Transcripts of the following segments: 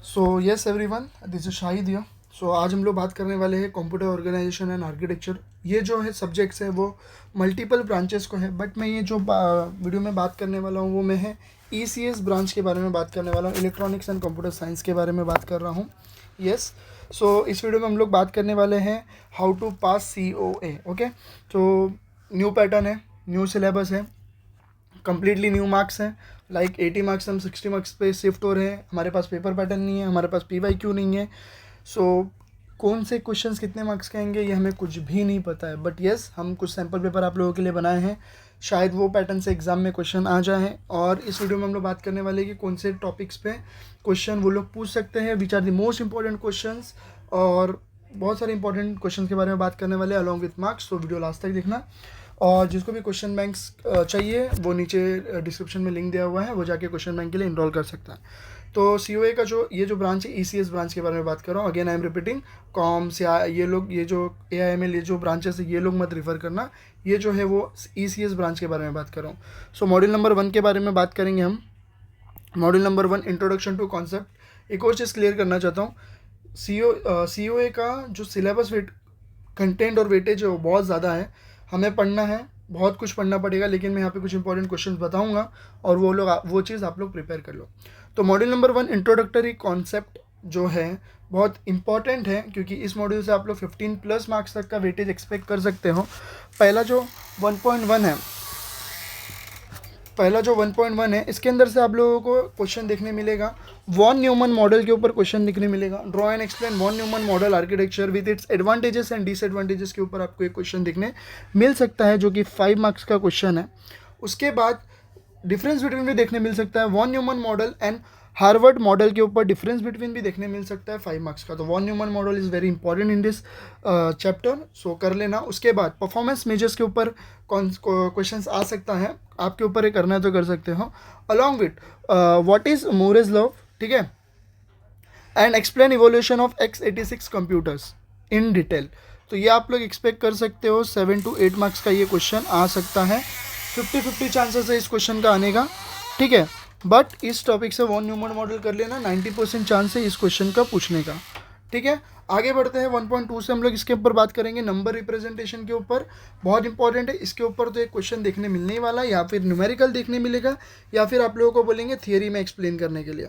So yes everyone, this is Shahid here. सो आज हम लोग बात करने वाले हैं कंप्यूटर ऑर्गेनाइजेशन एंड आर्किटेक्चर। ये जो है सब्जेक्ट्स है वो मल्टीपल ब्रांचेस को है, बट मैं ये जो वीडियो में बात करने वाला हूँ वो मैं है ECS ब्रांच के बारे में बात करने वाला हूँ, इलेक्ट्रॉनिक्स एंड कंप्यूटर साइंस के बारे में बात कर रहा हूँ। यस। सो इस वीडियो में हम लोग बात करने वाले हैं how to pass COA। Okay, तो न्यू पैटर्न है, न्यू सिलेबस है, कम्प्लीटली न्यू मार्क्स हैं। लाइक 80 मार्क्स हम 60 मार्क्स पे शिफ्ट हो रहे हैं। हमारे पास पेपर पैटर्न नहीं है, हमारे पास PYQ नहीं है। सो कौन से क्वेश्चंस कितने मार्क्स के आएंगे ये हमें कुछ भी नहीं पता है, बट येस हम कुछ सैम्पल पेपर आप लोगों के लिए बनाए हैं, शायद वो पैटर्न से एग्जाम में क्वेश्चन आ जाए। और इस वीडियो में हम लोग बात करने वाले हैं कि कौन से टॉपिक्स पे क्वेश्चन वो लोग पूछ सकते हैं, which are the most important questions, और बहुत सारे इंपॉर्टेंट क्वेश्चन के बारे में बात करने वाले अलॉन्ग विथ मार्क्स। तो वीडियो लास्ट तक देखना। और जिसको भी क्वेश्चन बैंक्स चाहिए वो नीचे डिस्क्रिप्शन में लिंक दिया हुआ है, वो जाके क्वेश्चन बैंक के लिए इनरोल कर सकता है। तो COA का ये जो ब्रांच है, ECS ब्रांच के बारे में बात कर रहा हूँ। अगेन आई एम रिपीटिंग, कॉम्स या ये लोग, ये जो AIML, ये जो ब्रांचेस है ये लोग मत रिफ़र करना। ये जो है वो ECS ब्रांच के बारे में बात कर रहा हूँ। सो मॉड्यूल नंबर 1 के बारे में बात करेंगे हम। Module number 1, introduction to concept. एक और चीज़ क्लियर करना चाहता हूँ, COA का जो सिलेबस वेट कंटेंट और वेटेज है वो बहुत ज़्यादा है। हमें पढ़ना है, बहुत कुछ पढ़ना पड़ेगा, लेकिन मैं यहाँ पे कुछ इंपॉर्टेंट क्वेश्चंस बताऊंगा और वो चीज़ आप लोग प्रिपेयर कर लो। तो मॉड्यूल नंबर 1, इंट्रोडक्टरी कॉन्सेप्ट जो है बहुत इंपॉर्टेंट है, क्योंकि इस मॉड्यूल से आप लोग 15+ मार्क्स तक का वेटेज एक्सपेक्ट कर सकते हो। पहला जो 1.1 है, इसके अंदर से आप लोगों को क्वेश्चन देखने मिलेगा। वॉन न्यूमन मॉडल के ऊपर क्वेश्चन देखने मिलेगा। Draw and explain von Neumann model architecture with its advantages and disadvantages के ऊपर आपको एक क्वेश्चन देखने मिल सकता है, जो कि 5 मार्क्स का क्वेश्चन है। उसके बाद डिफरेंस बिटवीन भी देखने मिल सकता है। Von Neumann model and Harvard model के ऊपर डिफरेंस बिटवीन भी देखने मिल सकता है 5 मार्क्स का। तो von Neumann model is very important in this chapter, so कर लेना। उसके बाद परफॉर्मेंस मेजर्स के ऊपर क्वेश्चंस आ सकता है, आपके ऊपर ये करना है तो कर सकते हो। Along with what is Moore's law, ठीक है, and explain evolution of x86 computers in detail. तो ये आप लोग एक्सपेक्ट कर सकते हो 7 to 8 मार्क्स का ये क्वेश्चन आ सकता है। 50-50 चांसेस है इस क्वेश्चन का आने का, ठीक है। बट इस टॉपिक से वॉन न्यूमन मॉडल कर लेना, 90% चांस है इस क्वेश्चन का पूछने का, ठीक है। आगे बढ़ते हैं 1.2 से। हम लोग इसके ऊपर बात करेंगे नंबर रिप्रेजेंटेशन के ऊपर। बहुत इंपॉर्टेंट है, इसके ऊपर तो एक क्वेश्चन देखने मिलने ही वाला है, या फिर न्यूमेरिकल देखने मिलेगा, या फिर आप लोगों को बोलेंगे थियरी में एक्सप्लेन करने के लिए।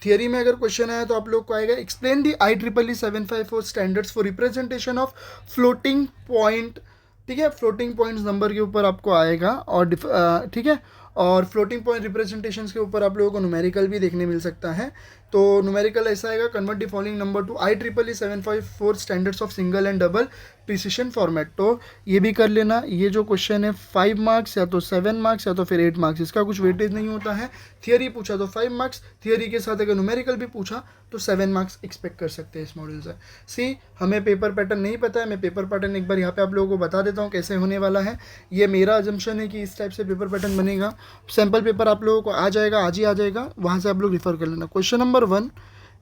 थियरी में अगर क्वेश्चन आया तो आप लोग को आएगा explain the IEEE 754 standards for representation of floating point, ठीक है। फ्लोटिंग पॉइंट्स नंबर के ऊपर आपको आएगा, और ठीक है, और फ्लोटिंग पॉइंट रिप्रेजेंटेशंस के ऊपर आप लोगों को न्यूमेरिकल भी देखने मिल सकता है। तो न्यूमेरिकल ऐसा आएगा, convert the following number two IEEE 754 standards of single and double precision format. तो ये भी कर लेना। ये जो क्वेश्चन है 5 मार्क्स या तो 7 मार्क्स या तो फिर 8 मार्क्स, इसका कुछ वेटेज नहीं होता है। थियरी पूछा तो 5 मार्क्स, थियरी के साथ अगर न्यूमेरिकल भी पूछा तो 7 मार्क्स एक्सपेक्ट कर सकते हैं इस मॉड्यूल से। सी, हमें पेपर पैटर्न नहीं पता है, मैं पेपर पैटर्न एक बार यहाँ पे आप लोगों को बता देता हूँ कैसे होने वाला है। ये मेरा अजम्पशन है कि इस टाइप से पेपर पैटर्न बनेगा। सैम्पल पेपर आप लोगों को आ जाएगा, आज ही आ जाएगा, वहाँ से आप लोग रिफर कर लेना। Question number 1,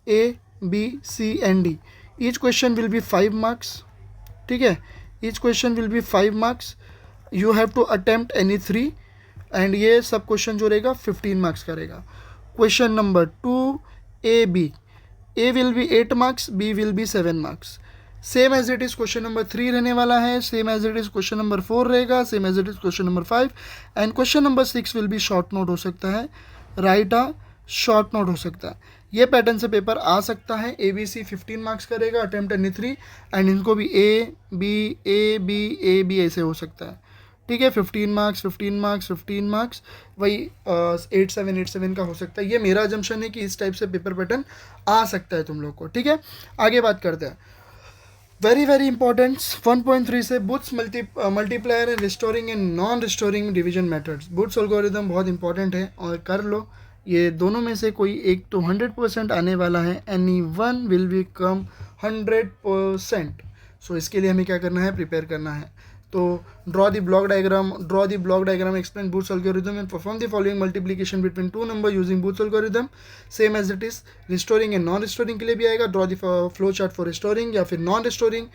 A, B, C and D, each question will be 5 marks, ठीक है। Each question will be 5 marks, you have to attempt any 3, and ये सब क्वेश्चन जो रहेगा 15 मार्क्स का रहेगा। Question number 2, A, B, A will be 8 marks, B will be 7 marks. Same as it is question number 3 रहने वाला है, same as it is question number 4 रहेगा, same as it is question number 5, and question number 6 will be short note हो सकता है, right आ short note हो सकता है। ये पैटर्न से पेपर आ सकता है। ABC 15 मार्क्स करेगा, अटेम्प्ट एनी 3, एंड इनको भी A B ऐसे हो सकता है, ठीक है। 15 मार्क्स 15 मार्क्स 15 मार्क्स, वही 8-7 का हो सकता है। ये मेरा अजम्पशन है कि इस टाइप से पेपर पैटर्न आ सकता है तुम लोग को, ठीक है। आगे बात करते हैं वेरी वेरी इंपॉर्टेंट 1.3 से boots multiplier and restoring and non restoring division methods. Boots algorithm बहुत इंपॉर्टेंट है और कर लो। ये दोनों में से कोई एक तो 100% आने वाला है, एनी वन विल बिकम 100%। सो इसके लिए हमें क्या करना है, प्रिपेयर करना है। तो draw the block diagram, explain Booth's algorithm and perform the following multiplication between 2 number using Booth's algorithm. Same as it is restoring and non restoring के लिए भी आएगा। Draw the flow chart for restoring या फिर non restoring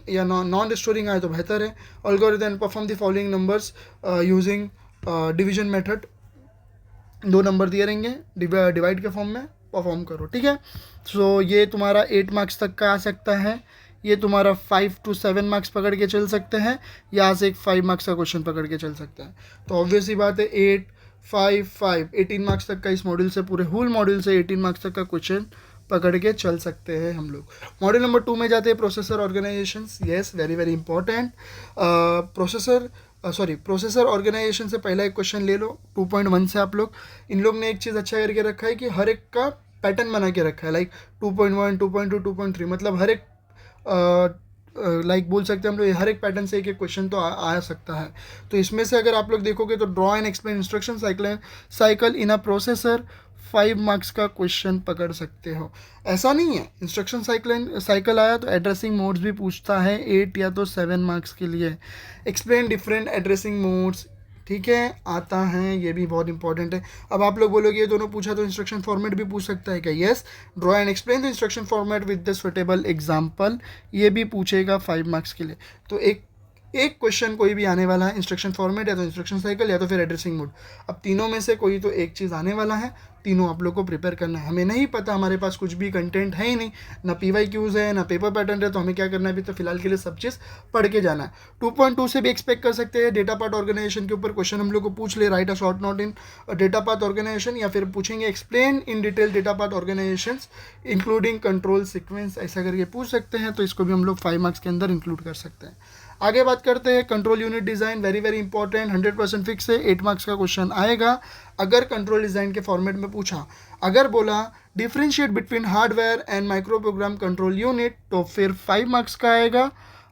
या non restoring आए तो बेहतर है। Algorithm perform the following numbers using division method. 2 number दिए रहेंगे डिवाइड के फॉर्म में, परफॉर्म करो, ठीक है। सो ये तुम्हारा 8 मार्क्स तक का आ सकता है, ये तुम्हारा 5 to 7 मार्क्स पकड़ के चल सकते हैं, यहाँ से एक 5 मार्क्स का क्वेश्चन पकड़ के चल सकता है। तो ऑब्वियस ही बात है 8 5 5 18 मार्क्स तक का इस मॉड्यूल से, पूरे होल मॉड्यूल से 18 मार्क्स तक का क्वेश्चन पकड़ के चल सकते हैं हम लोग। मॉड्यूल नंबर 2 में जाते हैं processor organisations. Yes, very very important. Processor organisation से पहला एक क्वेश्चन ले लो 2.1 से। आप लोग, इन लोग ने एक चीज़ अच्छा करके रखा है कि हर एक का पैटर्न बना के रखा है, लाइक 2.1 2.2 2.3, मतलब हर एक लाइक बोल सकते हैं हम लोग हर एक पैटर्न से एक एक क्वेश्चन तो आ सकता है। तो इसमें से अगर आप लोग देखोगे तो draw and explain instruction cycle in a processor, 5 marks का क्वेश्चन पकड़ सकते हो। ऐसा नहीं है इंस्ट्रक्शन साइकिल आया तो एड्रेसिंग मोड्स भी पूछता है 8 या तो 7 मार्क्स के लिए। एक्सप्लेन डिफरेंट एड्रेसिंग मोड्स, ठीक है, आता है, ये भी बहुत इंपॉर्टेंट है। अब आप लोग बोलोगे ये दोनों पूछा तो इंस्ट्रक्शन फॉर्मेट भी पूछ सकता है क्या? Yes, draw and explain the instruction format with the suitable example, ये भी पूछेगा 5 मार्क्स के लिए। तो एक क्वेश्चन कोई भी आने वाला है, इंस्ट्रक्शन फॉर्मेट या तो इंस्ट्रक्शन साइकिल या तो फिर एड्रेसिंग मोड। अब तीनों में से कोई तो एक चीज़ आने वाला है, तीनों आप लोग को प्रिपेयर करना है। हमें नहीं पता, हमारे पास कुछ भी कंटेंट है ही नहीं, ना PYQs है ना पेपर पैटर्न है, तो हमें क्या करना है अभी तो फिलहाल के लिए सब चीज़ पढ़ के जाना है। 2.2 से भी एक्सपेक्ट कर सकते हैं डेटा पार्ट ऑर्गेनाइजेशन के ऊपर क्वेश्चन हम लोग को पूछ ले, write a short note in data path organisation, या फिर पूछेंगे explain in detail data path organisation including control sequence, ऐसा करके पूछ सकते हैं। तो इसको भी हम लोग 5 मार्क्स के अंदर इंक्लूड कर सकते हैं। आगे बात करते हैं control unit design, very very important, 100% fix है, 8 मार्क्स का क्वेश्चन आएगा अगर कंट्रोल डिज़ाइन के फॉर्मेट में पूछा। अगर बोला differentiate between hardware and micro program control unit, तो फिर 5 मार्क्स का आएगा।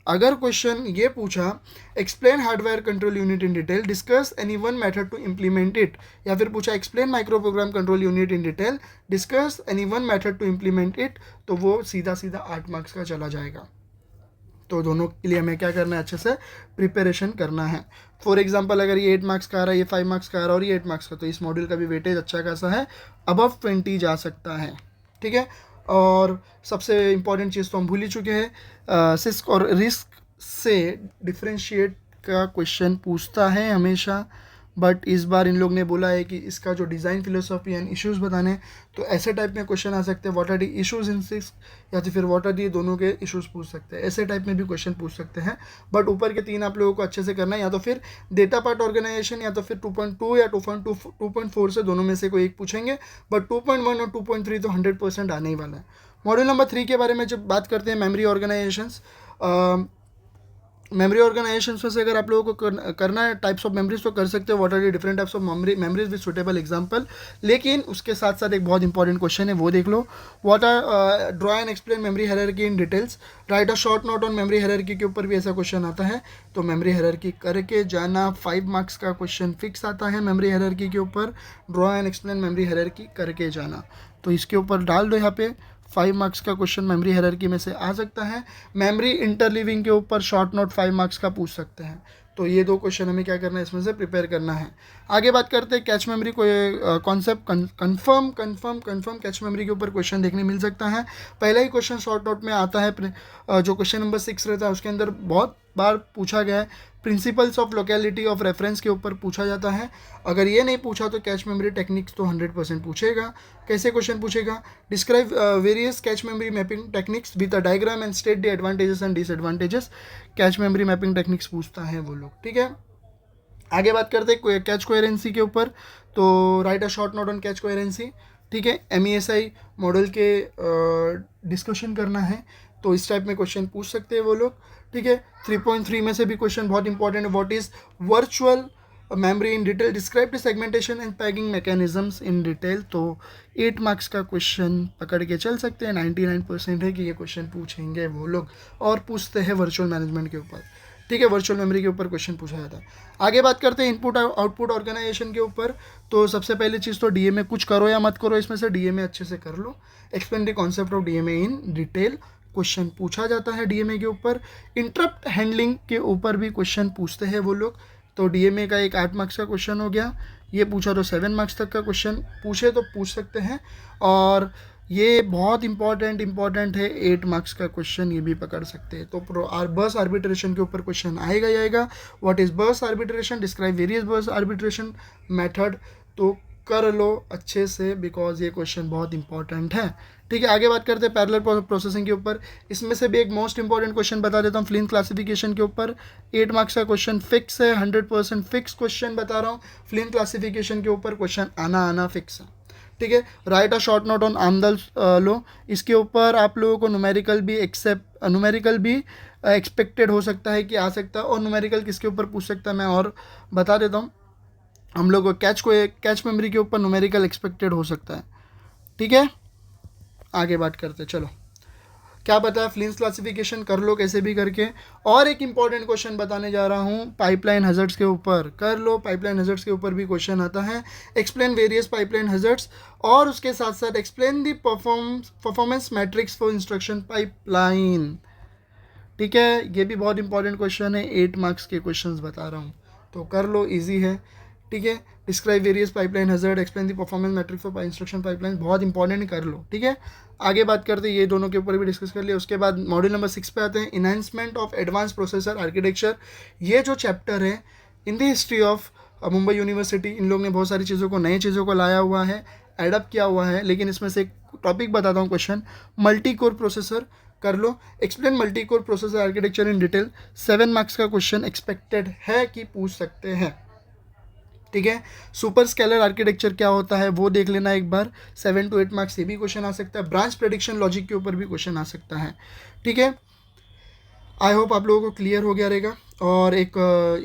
अगर क्वेश्चन ये पूछा explain hardware control unit in detail, discuss any one method to implement it, या फिर पूछा explain micro program control unit in detail, discuss any one method to implement it, तो वो सीधा सीधा 8 मार्क्स का चला जाएगा। तो दोनों के लिए हमें क्या करना है, अच्छे से प्रिपरेशन करना है। फॉर एग्जांपल अगर ये 8 मार्क्स का आ रहा है, ये 5 मार्क्स का आ रहा है और ये 8 मार्क्स का, तो इस मॉड्यूल का भी वेटेज अच्छा खासा है, अबव 20 जा सकता है, ठीक है। और सबसे इंपॉर्टेंट चीज़ तो हम भूल ही चुके हैं, सिस्क और रिस्क से डिफ्रेंशिएट का क्वेश्चन पूछता है हमेशा, बट इस बार इन लोग ने बोला है कि इसका जो डिज़ाइन फिलोसॉफी एंड इश्यूज़ बताने, तो ऐसे टाइप में क्वेश्चन आ सकते हैं, what are the issues in CISC, या तो फिर व्हाट आर दी दोनों के इश्यूज़ पूछ सकते हैं, ऐसे टाइप में भी क्वेश्चन पूछ सकते हैं। बट ऊपर के 3 आप लोगों को अच्छे से करना है, या तो फिर डेटा पार्ट ऑर्गेनाइजेशन या तो फिर 2.2 या 2.4 से दोनों में से कोई एक पूछेंगे, बट 2.1 और 2.3 तो 100% आने ही वाला है। मॉड्यूल नंबर 3 के बारे में जब बात करते हैं, मेमोरी ऑर्गेनाइजेशंस, मेमोरी ऑर्गेनाइजेशन में से अगर आप लोगों को करना है टाइप्स ऑफ मेमोरीज तो कर सकते हो, what are the different types of memories with suitable example. लेकिन उसके साथ साथ एक बहुत इंपॉर्टेंट क्वेश्चन है, वो देख लो, what are draw and explain memory hierarchy in details, write a short note on memory hierarchy के ऊपर भी ऐसा क्वेश्चन आता है। तो मेमोरी हायरार्की करके जाना, 5 मार्क्स का क्वेश्चन फिक्स आता है मेमोरी हायरार्की के ऊपर, draw and explain memory hierarchy करके जाना। तो इसके ऊपर डाल दो, यहाँ पे 5 मार्क्स का क्वेश्चन मेमोरी हायरार्की में से आ सकता है। मेमोरी इंटरलीविंग के ऊपर शॉर्ट नोट 5 मार्क्स का पूछ सकते हैं। तो ये 2 क्वेश्चन हमें क्या करना है, इसमें से प्रिपेयर करना है। आगे बात करते हैं कैच मेमोरी को, कॉन्सेप्ट कन्फर्म कैच मेमोरी के ऊपर क्वेश्चन देखने मिल सकता है। पहला ही क्वेश्चन शॉर्ट नोट में आता है, जो क्वेश्चन नंबर 6 रहता है उसके अंदर बहुत बार पूछा गया है, principles of locality of reference के ऊपर पूछा जाता है। अगर ये नहीं पूछा तो कैच मेमोरी टेक्निक्स तो 100% पूछेगा। कैसे क्वेश्चन पूछेगा, describe various cache memory mapping techniques with a diagram and state the advantages and disadvantages, cache memory mapping techniques पूछता है वो लोग, ठीक है। आगे बात करते हैं कैच कोहेरेंसी के ऊपर, तो right a short note on catch coherency, ठीक है। MESI मॉडल के डिस्कशन करना है, तो इस टाइप में क्वेश्चन पूछ सकते हैं वो लोग, ठीक है। 3.3 में से भी क्वेश्चन बहुत इंपॉर्टेंट है, what is virtual memory in detail, describe the segmentation and packing mechanisms in detail. तो 8 मार्क्स का क्वेश्चन पकड़ के चल सकते हैं, 99% है कि ये क्वेश्चन पूछेंगे वो लोग, और पूछते हैं वर्चुअल मैनेजमेंट के ऊपर, ठीक है। वर्चुअल मेमोरी के ऊपर क्वेश्चन पूछा जाता है। आगे बात करते हैं इनपुट आउटपुट ऑर्गेनाइजेशन के ऊपर। तो सबसे पहली चीज़ तो DMA कुछ करो या मत करो, इसमें से DMA अच्छे से कर लो। Explain the concept of DMA in detail, question पूछा जाता है DMA के ऊपर। इंटरप्ट हैंडलिंग के ऊपर भी क्वेश्चन पूछते हैं वो लोग। तो DMA का एक 8 मार्क्स का क्वेश्चन हो गया, ये पूछा तो 7 मार्क्स तक का क्वेश्चन पूछे तो पूछ सकते हैं। और ये बहुत इंपॉर्टेंट है, 8 मार्क्स का क्वेश्चन ये भी पकड़ सकते हैं। तो बस आर्बिट्रेशन के ऊपर क्वेश्चन आएगा। व्हाट इज बस आर्बिट्रेशन, डिस्क्राइब वेरियस बस आर्बिट्रेशन मेथड, तो कर लो अच्छे से, बिकॉज ये क्वेश्चन बहुत इंपॉर्टेंट है। ठीक है, आगे बात करते हैं पैरेलल प्रोसेसिंग के ऊपर। इसमें से भी एक मोस्ट इंपॉर्टेंट क्वेश्चन बता देता हूँ फ्लिंट क्लासिफिकेशन के ऊपर। 8 मार्क्स का क्वेश्चन फिक्स है, 100% फिक्स क्वेश्चन बता रहा हूँ। फ्लिंट क्लासिफिकेशन के ऊपर क्वेश्चन आना फिक्स है। ठीक है, write a short note on Amdahl law. इसके ऊपर आप लोगों को न्यूमेरिकल भी एक्सपेक्टेड हो सकता है कि आ सकता है। और न्यूमेरिकल किसके ऊपर पूछ सकता है मैं और बता देता हूँ। हम लोग को कैच मेमोरी के ऊपर न्यूमेरिकल एक्सपेक्टेड हो सकता है। ठीक है, आगे बात करते हैं। चलो, क्या बताया, फ्लिंट क्लासिफिकेशन कर लो कैसे भी करके। और एक इंपॉर्टेंट क्वेश्चन बताने जा रहा हूँ पाइपलाइन हज़ार्ड्स के ऊपर। कर लो, पाइपलाइन हज़ार्ड्स के ऊपर भी क्वेश्चन आता है। एक्सप्लेन वेरियस पाइपलाइन हज़ार्ड्स, और उसके साथ साथ explain the performance matrix for instruction pipeline. ठीक है, ये भी बहुत इंपॉर्टेंट क्वेश्चन है, 8 मार्क्स के क्वेश्चंस बता रहा हूँ, तो कर लो, इजी है। ठीक है, describe various pipeline hazard, explain the performance matrix for instruction pipeline, बहुत इंपॉर्टेंट, कर लो। ठीक है, आगे बात करते हैं, ये दोनों के ऊपर भी डिस्कस कर लिया। उसके बाद मॉड्यूल नंबर 6 पे आते हैं, enhancement of advance processor architecture. ये जो चैप्टर है in the history of Mumbai university, इन लोग ने बहुत सारी चीज़ों को, नई चीज़ों को लाया हुआ है, एडअप किया हुआ है। लेकिन इसमें से एक टॉपिक बताता हूँ क्वेश्चन, मल्टी कोर प्रोसेसर। कर लो, explain multi core processor architecture in detail. 7 marks का क्वेश्चन एक्सपेक्टेड है कि पूछ सकते हैं। ठीक है, सुपर स्केलर आर्किटेक्चर क्या होता है वो देख लेना एक बार। 7 to 8 मार्क्स से भी क्वेश्चन आ सकता है। ब्रांच प्रेडिक्शन लॉजिक के ऊपर भी क्वेश्चन आ सकता है। ठीक है, आई होप आप लोगों को क्लियर हो गया रहेगा। और एक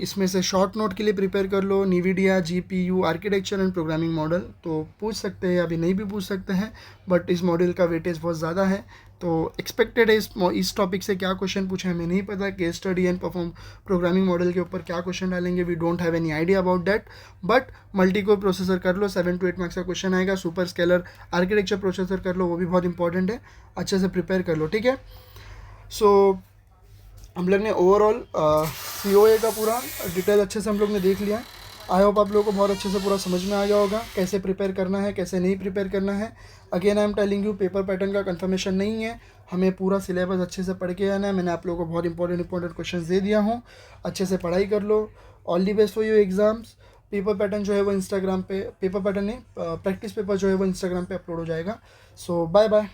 इसमें से शॉर्ट नोट के लिए प्रिपेयर कर लो, NVIDIA GPU architecture and programming model. तो पूछ सकते हैं, अभी नहीं भी पूछ सकते हैं, बट इस मॉडल का वेटेज बहुत ज़्यादा है, तो एक्सपेक्टेड है इस टॉपिक से क्या क्वेश्चन पूछे हमें नहीं पता। Case study and programming model के ऊपर क्या क्वेश्चन डालेंगे, we don't have any idea about that. But multi core processor कर लो, 7 to 8 मार्क्स का क्वेश्चन आएगा। सुपर स्केलर आर्किटेक्चर प्रोसेसर कर लो, वो भी बहुत इंपॉर्टेंट है, अच्छे से प्रिपेयर कर लो। ठीक है, सो हम लोग ने ओवरऑल COA का पूरा डिटेल अच्छे से हम लोग ने देख लिया। आई होप आप लोगों को बहुत अच्छे से पूरा समझ में आ गया होगा, कैसे प्रिपेयर करना है, कैसे नहीं प्रिपेयर करना है। Again I am telling you, paper pattern का कंफर्मेशन नहीं है, हमें पूरा सिलेबस अच्छे से पढ़ के आना है। मैंने आप लोगों को बहुत इंपॉर्टेंट क्वेश्चन दे दिया हूँ, अच्छे से पढ़ाई कर लो। All the best for you exams. Paper pattern जो है वो इंस्टाग्राम पे, पेपर पैटर्न नहीं, प्रैक्टिस पेपर जो है वो इंस्टाग्राम पे अपलोड हो जाएगा। So bye bye.